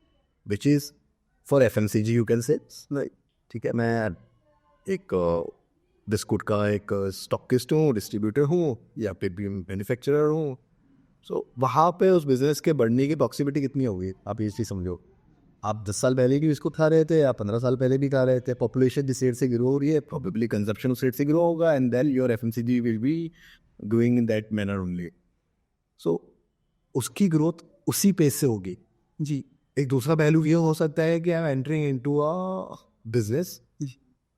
which is for FMCG, you can say, ठीक है, मैं एक बिस्कुट का एक स्टॉकिस्ट हूँ, डिस्ट्रीब्यूटर हूँ या फिर भी मैन्युफैक्चरर हूँ। सो वहाँ पे उस बिज़नेस के बढ़ने की प्रॉक्सिमिटी कितनी होगी, आप ये चीज़ समझो। आप 10 साल पहले भी इसको खा रहे थे, आप 15 साल पहले भी खा रहे थे, पॉपुलेशन जिस रेट से ग्रो हो रही है, प्रॉबेबली कंजप्शन उस रेट से ग्रो होगा, and then your FMCG will be growing in that manner only. So उसकी ग्रोथ उसी पेस से होगी जी। एक दूसरा पहलू ये हो सकता है कि I am entering into a business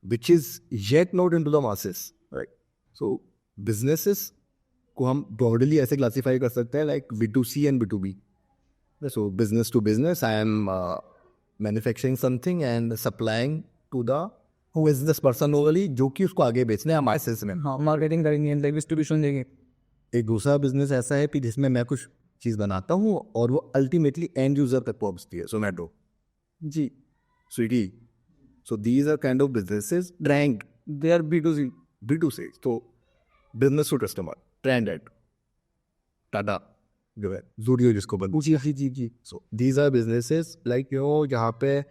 which is yet not into the masses, right. So businesses को हम ब्रॉडली ऐसे क्लासीफाई कर सकते हैं like B2C and B2B। So business to business, I am manufacturing something and supplying to the business person overly, जो कि उसको आगे बेचना है हमारे सेल्स में। हाँ, मार्केटिंग करेंगे, लाइक डिस्ट्रीब्यूशन देंगे। एक दूसरा बिजनेस ऐसा है कि जिसमें मैं कुछ चीज़ बनाता हूँ और वो अल्टीमेटली एंड यूजर तक पहुँचती है, Zomato ji, Swiggy. So these are kind of businesses ranked, they are B2C। B2C, तो business to customer, branded, Tata जो है, जूडियो जिसको बोलते जी जी जी जी। So these are businesses like यो, जहाँ पे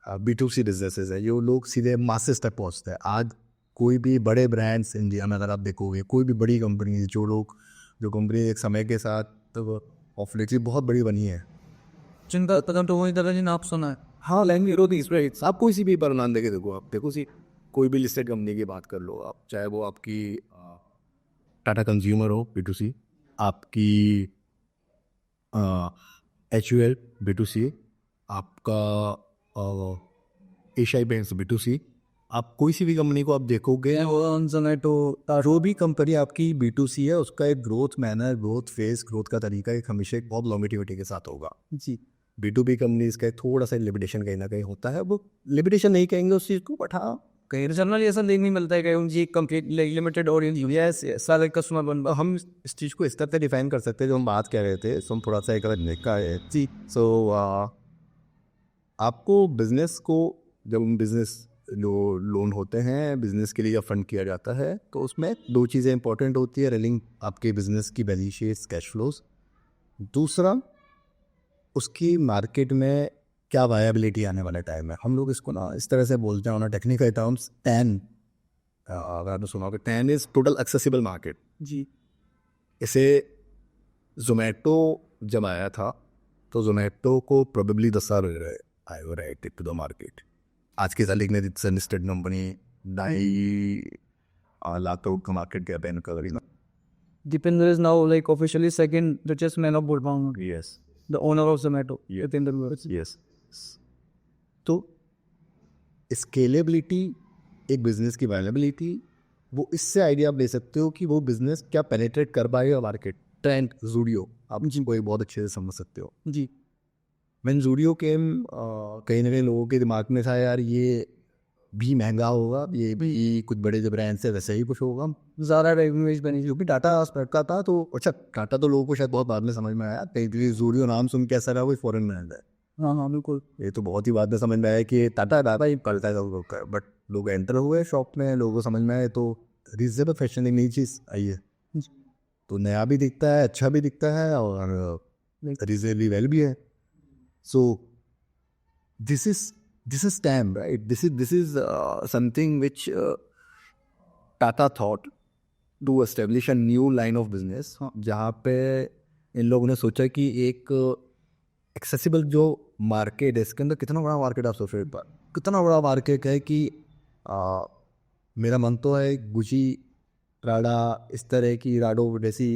B2C बिजनेसेस है, जो लोग सीधे मासेस तक पहुँचते हैं। आज कोई भी बड़े ब्रांड्स इंडिया में अगर आप देखोगे, कोई भी बड़ी कंपनी, जो कंपनी एक समय के साथ तो ऑफ लेटली बहुत बड़ी बनी है, जिनका कदम तो वही दादाजी ने आप सुना है। हाँ, लैंग्वेज आप कोई सी भी पर नाम देके देखो, आप देखो सी कोई भी लिस्टेड कंपनी की बात कर लो आप, चाहे वो आपकी टाटा कंज्यूमर हो B2C, आपकी HUL B2C, आपका एशियाई पेंट्स B2C, आप कोई सी भी कंपनी को आप देखोगे, जोमेटो, जो भी कंपनी आपकी B2C है, उसका एक growth manner, growth face, growth का तरीका एक हमेशा एक बहुत लॉन्गिटिविटी के साथ होगा जी। B2B कंपनीज का थोड़ा सा लिमिटेशन कहीं ना कहीं होता है, वो लिमिटेशन नहीं कहेंगे उस चीज़ को, बट हाँ कहीं जनरली ऐसा देखने मिलता है कि उनकी कंप्लीट लिमिटेड ऑडियंस यस सारे कस्टमर बन। हम इस चीज़ को इस तरह से डिफाइन कर सकते हैं, जो हम बात कर रहे थे, सो हम थोड़ा सा एक अगर देखा है जी। सो आपको बिजनेस को, जब बिजनेस जो लोन होते हैं बिजनेस के लिए फंड किया जाता है, तो उसमें दो चीज़ें इंपॉर्टेंट होती है, रनिंग आपके बिजनेस की बैलेंस शीट्स, कैश फ्लोज, दूसरा उसकी मार्केट में क्या वायबिलिटी आने वाले टाइम में। हम लोग इसको ना इस तरह से बोलते हैं ऑन टेक्निकल टर्म्स, टैन, अगर आपने सुना होगा, TAM is total accessible market जी। इसे जोमेटो जब आया था तो जोमेटो को प्रोबेबली 10 साल हो गए आई वर राइट टू द मार्केट। आज के साल एक लिस्टेड कंपनी 2.5 लाख करोड़ का मार्केट कैप है इनका करीब। Deepinder is now like officially second richest man of Burbank, yes the owner of Zomato. Yeah. Deepinder was. Yes तो स्केलेबिलिटी, एक बिजनेस की वायबिलिटी, वो इससे आइडिया आप ले सकते हो कि वो बिजनेस क्या पेनिट्रेट कर पाएगा मार्केट। ट्रेंड जूडियो आप जिनको बहुत अच्छे से समझ सकते हो जी। व्हेन जूडियो केम, कहीं ना कहीं लोगों के दिमाग में था यार ये भी महंगा होगा, ये भी कुछ बड़े जो ब्रांड्स है वैसे ही कुछ होगा, ज़्यादा रेवेन्यूज बनी जो क्योंकि टाटा स्पेक्ट का था। तो अच्छा, टाटा तो लोगों को शायद बहुत बाद में समझ में आया, कहीं जूडियो नाम सुन के ऐसा रहा कोई फॉरेन ब्रांड है। हाँ हाँ बिल्कुल। ये तो बहुत ही बाद में समझ में आया कि टाटा ही करता है सब लोग का, बट लोग एंटर हुए शॉप में, लोगों को समझ में आए, तो रीजनेबल फैशन एक नई चीज़ आई है, तो नया भी दिखता है, अच्छा भी दिखता है, और रीजनेबली वेल भी है। So this is time, right, this is something which Tata thought to establish a new line of business, जहाँ पे इन लोगों ने सोचा कि एक एक्सेसिबल जो मार्केट है, इसके अंदर कितना बड़ा मार्केट आप सोच रहे हो, कितना बड़ा मार्केट है कि मेरा मन तो है गुची, प्राडा, इस तरह की राडो जैसी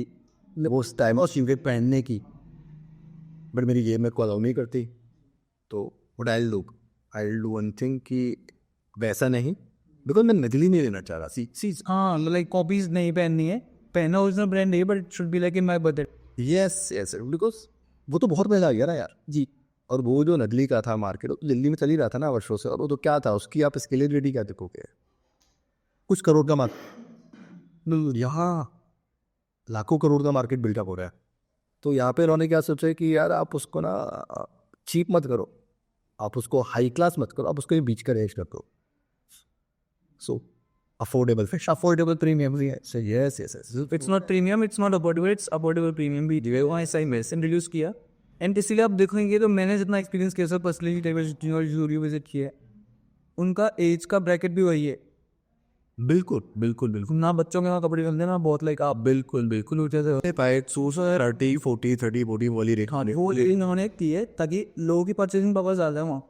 वो टाइम और चीज़ें पहनने की, बट मेरी ये मेरे को अलाउ नहीं करती। तो what I will do one thing कि वैसा नहीं, बिकॉज मैं नकली नहीं लेना चाह रहा। सी हाँ, लाइक कॉपीज नहीं पहननी है, पहना ओरिजिनल ब्रांड है, but it should be like in my budget. Yes, because वो तो बहुत महंगा आ गया ना यार जी। और वो जो नकली का था मार्केट, वो तो दिल्ली में चल ही रहा था ना वर्षों से, और वो तो क्या था, उसकी आप स्केलेबिलिटी क्या देखोगे, कुछ करोड़ का मार्केट, यहाँ लाखों करोड़ का मार्केट बिल्डअप हो रहा है। तो यहाँ पे उन्होंने क्या सोचा है कि यार आप उसको ना चीप मत करो, आप उसको हाई क्लास मत करो, आप उसको बीच का रेंज कर दो। सो अफोर्डेबल फिश, अफोर्डेबल प्रीमियम भी है। so yes yes yes it's not premium, it's not affordable, it's affordable premium भी जो है ऐसा ही मैं इंट्रोड्यूस किया। एंड इसीलिए आप देखेंगे तो मैंने जितना एक्सपीरियंस किया सर पर्सनली डाइवर्सिटी और जूरियो विजिट किया है, उनका एज का ब्रैकेट भी वही है। बिल्कुल बिल्कुल बिल्कुल ना बच्चों के वहाँ कपड़े मिलते हैं ना बहुत लाइक आप बिल्कुल बिल्कुल ऊँचे से पाए 30 40 30 40 वाली रेट। हाँ वो इन्होंने की है ताकि लोगों की परचेसिंग पावर ज़्यादा है वहाँ,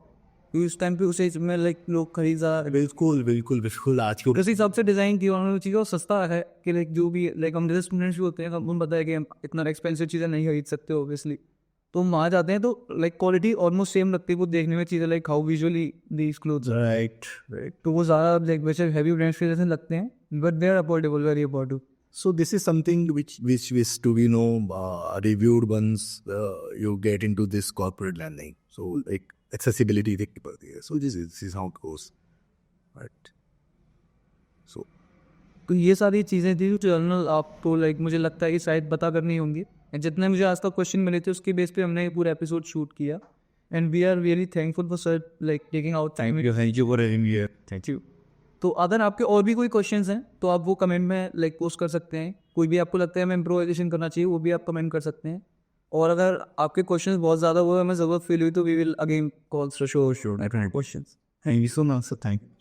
क्योंकि उस टाइम पे उस एज में लाइक लोग खरीद ज़्यादा बिल्कुल बिल्कुल बिल्कुल आज के उस हिसाब से डिज़ाइन की उन्होंने चीज़ें, और सस्ता है कि लाइक जो भी लाइक हम जैसे स्टूडेंट्स भी होते हैं, हम पता है कि हम इतना एक्सपेंसिव चीज़ें नहीं खरीद सकते ऑब्वियसली, तो हम वहाँ जाते हैं तो लाइक क्वालिटी ऑलमोस्ट सेम लगती है वो देखने में चीज़ें, like how visually these clothes, right right. तो वो ज़्यादा लाइक वैसे हैवी ब्रांड्स के जैसे लगते हैं, but they are affordable, very affordable. So this is something which is to be reviewed once you get into this corporate lending. So like accessibility देखनी पड़ती है. So this is how it goes. Right. So तो ये सारी चीज़ें थी जो journal आपको लाइक मुझे लगता है कि शायद पता करनी होंगी, एंड जितने मुझे आज तक क्वेश्चन मिले थे उसके बेस पे हमने ये पूरा एपिसोड शूट किया, and we are really thankful for sir like taking out time. thank you for having me here. Thank you. तो अगर आपके और भी कोई क्वेश्चंस हैं तो आप वो कमेंट में लाइक पोस्ट कर सकते हैं, कोई भी आपको लगता है हमें इम्प्रोवाइजेशन करना चाहिए वो भी आप कमेंट कर सकते हैं, और अगर आपके क्वेश्चंस बहुत ज़्यादा हुए हमें ज़रूरत फील हुई तो we will again call show questions. Thank you so much. So thank you.